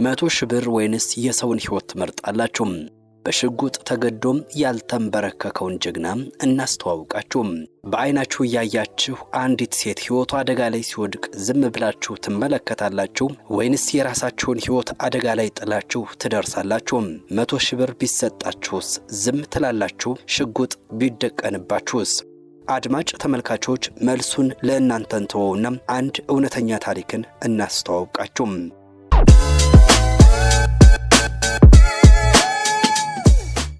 100,000 ብር ወይንስ የሰውን ሕይወት ትመርጣላችሁ? በሽጉጥ ተገዶም ያልተንበረከከውን ጀግና እናስተዋውቃችሁ። በአይናችሁ ያያችሁ አንዲት ሴት ሕይወቷ አደጋ ላይ ሲወድቅ ዝም ብላችሁ ትመለከታላችሁ ወይንስ የራሳችሁን ሕይወት አደጋ ላይ ጥላችሁ ትደርሳላችሁ? 100,000 ብር ቢሰጣችሁስ ዝም ትላላችሁ? ሽጉጥ ቢደቀንባችሁስ? አድማጭ ተመልካቾች መልሱን ለእናንተ እንተወውና አንድ እውነተኛ ታሪክን እናስተዋውቃችሁ።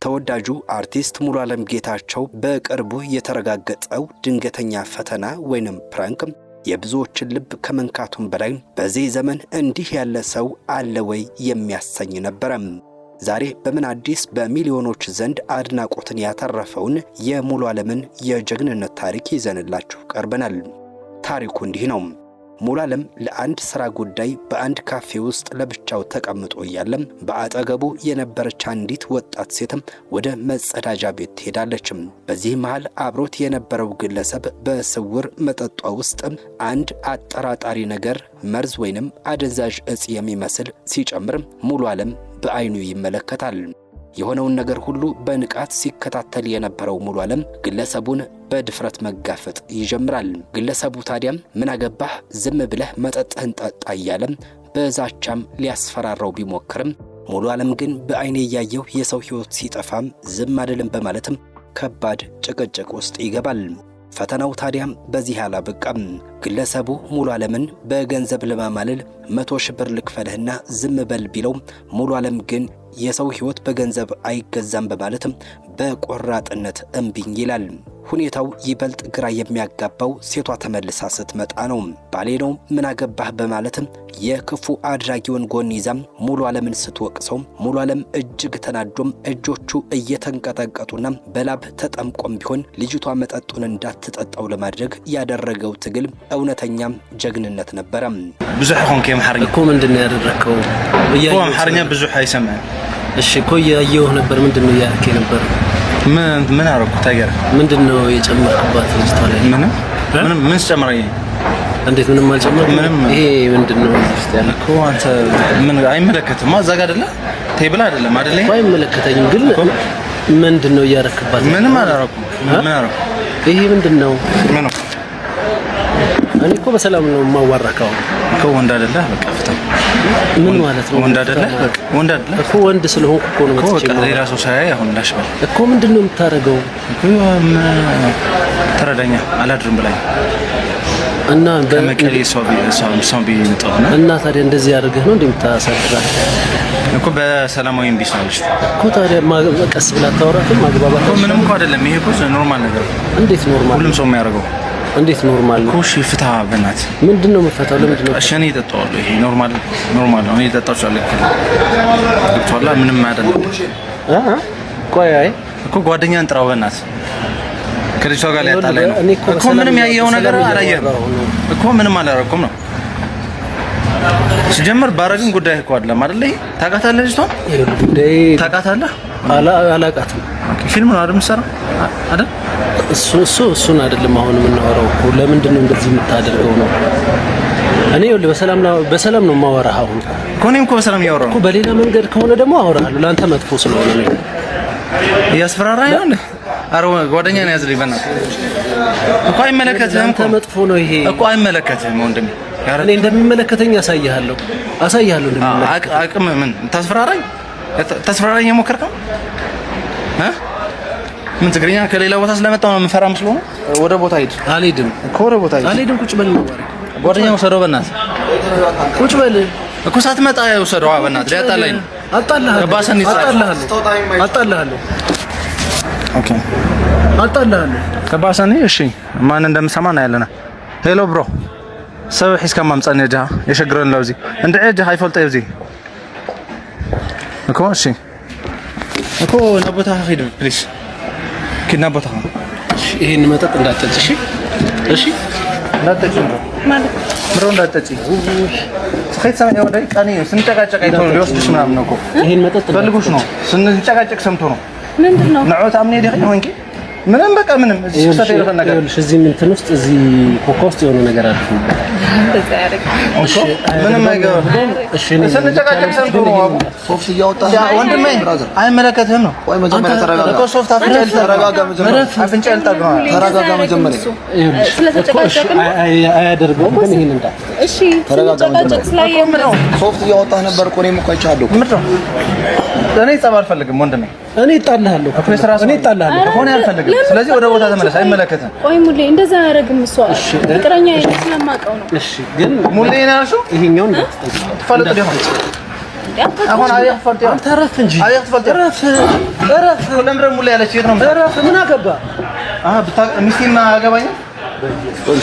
ተወዳጁ አርቲስት ሙሉዓለም ጌታቸው በቅርቡ የተረጋገጠው ድንገተኛ ፈተና ወይንም ፕራንክ የብዙዎችን ልብ ከመንካቱም በላይ በዚህ ዘመን እንዲህ ያለ ሰው አለ ወይ የሚያሰኝ ነበር። ዛሬ በምን አዲስ በሚሊዮኖች ዘንድ አድናቆትን ያተረፈውን የሙሉዓለምን የጀግንነት ታሪክ ይዘንላችሁ ቀርበናል። ታሪኩ እንዲህ ነው። ሙሉዓለም ለአንድ ሥራ ጉዳይ በአንድ ካፌ ውስጥ ለብቻው ተቀምጦ እያለ በአጠገቡ የነበረች አንዲት ወጣት ሴትም ወደ መጸዳጃ ቤት ትሄዳለች። በዚህ መሃል አብሮት የነበረው ግለሰብ በስውር መጠጧ ውስጥ አንድ አጠራጣሪ ነገር መርዝ ወይንም አደንዛዥ እጽ የሚመስል ሲጨምር ሙሉዓለም በአይኑ ይመለከታል። የሆነውን ነገር ሁሉ በንቃት ሲከታተል የነበረው ሙሉዓለም ግለሰቡን በድፍረት መጋፈጥ ይጀምራል። ግለሰቡ ታዲያም ምን አገባህ ዝም ብለህ መጠጥህን ጠጣ እያለ በዛቻም ሊያስፈራራው ቢሞክርም ሙሉዓለም ግን በአይኔ ያየው የሰው ሕይወት ሲጠፋም ዝም አይደለም በማለትም ከባድ ጭቅጭቅ ውስጥ ይገባል። ፈተናው ታዲያም በዚህ አላበቃም። ግለሰቡ ሙሉዓለምን በገንዘብ ለማማለል 100,000 ብር ልክፈልህና ዝም በል ቢለው ሙሉዓለም ግን የሰው ሕይወት በገንዘብ አይገዛም በማለትም በቆራጥነት እምቢኝ ይላል። ሁኔታው ይበልጥ ግራ የሚያጋባው ሴቷ ተመልሳ ስትመጣ ነው። ባሌ ነው ምን አገባህ በማለትም የክፉ አድራጊውን ጎን ይዛም ሙሉዓለምን ስትወቅሰው ሙሉዓለም እጅግ ተናዶም እጆቹ እየተንቀጠቀጡና በላብ ተጠምቆም ቢሆን ልጅቷ መጠጡን እንዳትጠጣው ለማድረግ ያደረገው ትግል እውነተኛም ጀግንነት ነበረ። ብዙሕ ሆንከ የማሐርኛ እኮ ምንድነው ያደረከው? የማሐርኛ ብዙሕ አይሰማም። እሺ እኮ ያየው ነበር። ምንድነው ያረከ ነበር? ምን አረኩ ታገር? ምንድነው የጨመርክባት ልጅቷ ላይ? ምን ጨመረኝ? እንዴት ምንም አልጨመርኩም? ይሄ ምንድነው እስቲ ያልኩ? አንተ ምን አይመለከትም? ማዛጋ አይደለ ቴብል አይደለም አይደለ? አይመለከተኝም። ግን ምንድነው ያረክባት? ምንም አላረኩም። ምን አረኩ? ይሄ ምንድነው? ምን እኔ እኮ በሰላም ነው የማዋራከው እኮ ወንድ አይደለ? በቃ ፍታ። ምን ማለት ነው? ወንድ አይደለ? በቃ ወንድ አይደለ እኮ ወንድ ስለሆንኩ እኮ ነው የምትጨምረው። ሌላ ሰው ሳያይ አሁን ላሽበል እኮ ምንድነው የምታረገው? እኮ ተረዳኛ አላድርም ብላኝ እና በመቀሌ ሰው ቢመጣውና እና ታዲያ እንደዚህ ያደርግህ ነው እንደምታሳድራት እኮ በሰላማዊ ቢሳልሽ እኮ ታዲያ ቀስ ብላ ታወራትም ማግባባት እኮ ምንም እኮ አይደለም። ይሄ እኮ ኖርማል ነገር ነው። እንዴት ኖርማል? ሁሉም ሰው የሚያደርገው እንዴት ኖርማል ነው? እሺ ፍታ በእናት ምንድነው የምፈታው? ለምንድነው? እሺ እኔ እጠጣዋለሁ። ይሄ ኖርማል ነው። እኔ እጠጣዋለሁ። ገብቶሃል? ምንም አይደለም። ቆይ አይ እኮ ጓደኛን ጥራው በእናት ከልጅቷ ጋር ሊያጣላኝ ነው እኮ። ምንም ያየው ነገር አላየህም እኮ። ምንም አላረኩም ነው ሲጀምር ባረግን ጉዳይ እኮ አይደለም አይደል? ታውቃታለህ ልጅቷን? ጉዳይ ታውቃታለህ? አላውቃትም። ፊልም ነው አይደል የምትሰራው አይደል? እሱን አይደለም አሁን የምናወራው እኮ። ለምንድነው እንደዚህ የምታደርገው ነው? እኔ ይኸውልህ በሰላም ነው የማወራህ አሁን እኮ። እኔም እኮ በሰላም እያወራሁ ነው እኮ። በሌላ መንገድ ከሆነ ደግሞ አወራሃለሁ። ለአንተ መጥፎ ስለሆነ ነው እያስፈራራኝ ነው። አረ ጓደኛ ነው ያዝልኝ በእናትህ እኮ። አይመለከትህም እኮ። መጥፎ ነው ይሄ እኮ። አይመለከትህም ወንድሜ። እኔ እንደሚመለከተኝ አሳይሃለሁ እንደሚመለከተኝ። አቅም ምን ታስፈራራኝ የሞከርከው? ምን ትግርኛ ከሌላ ቦታ ስለመጣው ነው የምፈራ መስሎ ነው? ወደ ቦታ ሂድ። አልሄድም እኮ ወደ ቦታ ሂድ። አልሄድም። ቁጭ በል ነው ጓደኛው ወሰደው በእናትህ። ቁጭ በል እኮ ሳትመጣ ወሰደው በእናትህ። ሊያጣላኝ ነው። አጣላሃለሁ። ኦኬ አጣላሃለሁ። ከባሰኒ እሺ፣ ማን እንደምሰማ ነው ያለና። ሄሎ ብሮ ሰው ሒስካ ማምጻን የጃ የሸግረን ለውዚ እንደ እጅ ሃይፈልጠ ይውዚ እኮ። እሺ እኮ ነቦታ ሂድ ፕሊዝ። ኪና ቦታ ይሄን መጠጥ እንዳትጠጪ እሺ? እሺ እንዳትጠጪ ማለት ብሮ እንዳትጠጪ። ስኸይት ሰማኝ ወደ ቀኒ ስንጨቃጨቅ አይቶ ነው ሊወስድሽ ምናምን ነው እኮ። ይሄን መጠጥ ፈልጉሽ ነው ስንጨቃጨቅ ሰምቶ ነው። ምንድነው? ነውት አምኔ ደህ ወንኪ ምንም በቃ ምንም እዚህ ተፈጠረ ነገር እዚህ እንትን ውስጥ እዚህ ኮካ ውስጥ የሆነ ነገር አለ እንደዛ ያደርግ እሺ ምንም አይገባም እሺ ስንጨቃጨቅ ሰምቶ ነው ሶፍት እያወጣህ ወንድሜ አይመለከትህም ነው ወይ መጀመሪያ ተረጋጋ እኮ ሶፍት ተረጋጋ መጀመሪያ አፍንጫህን ጠግነው ተረጋጋ መጀመሪያ ስለተጨቃጨቅን አያደርገውም ግን ይሄን እንዳ እሺ ስለተጨቃጨቅ ስላየህ ሶፍት እያወጣህ ነበር እኮ እኔም እኮ አይቻለሁ ምንድነው እኔ ጸብ አልፈልግም ወንድሜ እኔ እጣልሃለሁ እኔ እጣልሃለሁ ሆነ አልፈልግም ስለዚህ ወደ ቦታ ተመለስ አይመለከትህም ቆይ ሙሌ እንደዛ ያደርግም እሷ ፍቅረኛ ስለማውቀው ነው እሺ ግን ሙሌ ነው ያልሽው ይሄኛው ነው ተፈልጥ ደግሞ አሁን አየህ ፈልጥ አንተ ረፍ እንጂ አየህ ተፈልጥ ረፍ ለምረ ሙሌ ያለች የት ነው ረፍ ምን አገባ ሚስቴማ አገባኝ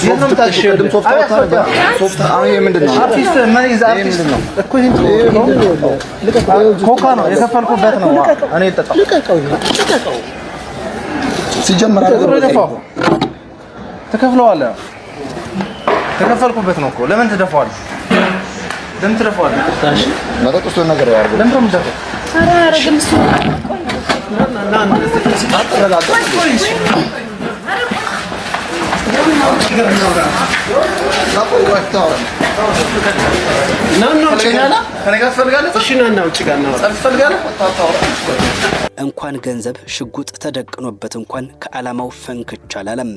ሶፍት ቅድም ሶፍት አወጣህ ሶፍት አሁን ይሄ ምንድነው አርቲስት ምን ይዛ አርቲስት እኮ ይሄን ኮካ ነው የከፈልኩበት ነው እኔ ልጠጣው ልቀቀው ሲጀመር ተከፍለዋለህ ተከፈልኩበት ነው እኮ ለምን ትደፋዋለህ ለምን ትደፋዋለህ መጠጥ ውስጥ ነገር ያርጉ ለምን ነው የምትደፋው ኧረ አያደርግም እሱ እንኳን ገንዘብ ሽጉጥ ተደቅኖበት እንኳን ከዓላማው ፈንክች አላለም።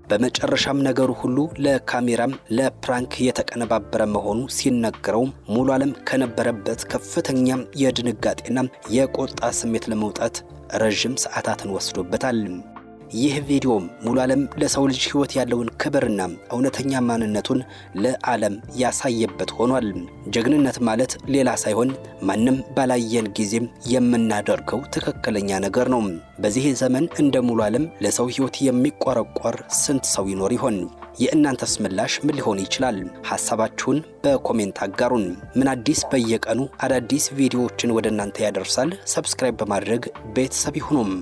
በመጨረሻም ነገሩ ሁሉ ለካሜራም ለፕራንክ የተቀነባበረ መሆኑ ሲነገረው ሙሉ ዓለም ከነበረበት ከፍተኛ የድንጋጤና የቆጣ ስሜት ለመውጣት ረጅም ሰዓታትን ወስዶበታል። ይህ ቪዲዮም ሙሉ ዓለም ለሰው ልጅ ሕይወት ያለውን ክብርና እውነተኛ ማንነቱን ለዓለም ያሳየበት ሆኗል። ጀግንነት ማለት ሌላ ሳይሆን ማንም ባላየን ጊዜም የምናደርገው ትክክለኛ ነገር ነው። በዚህ ዘመን እንደ ሙሉ ዓለም ለሰው ሕይወት የሚቆረቆር ስንት ሰው ይኖር ይሆን? የእናንተስ ምላሽ ምን ሊሆን ይችላል? ሐሳባችሁን በኮሜንት አጋሩን። ምን አዲስ በየቀኑ አዳዲስ ቪዲዮዎችን ወደ እናንተ ያደርሳል። ሰብስክራይብ በማድረግ ቤተሰብ ይሁኑም።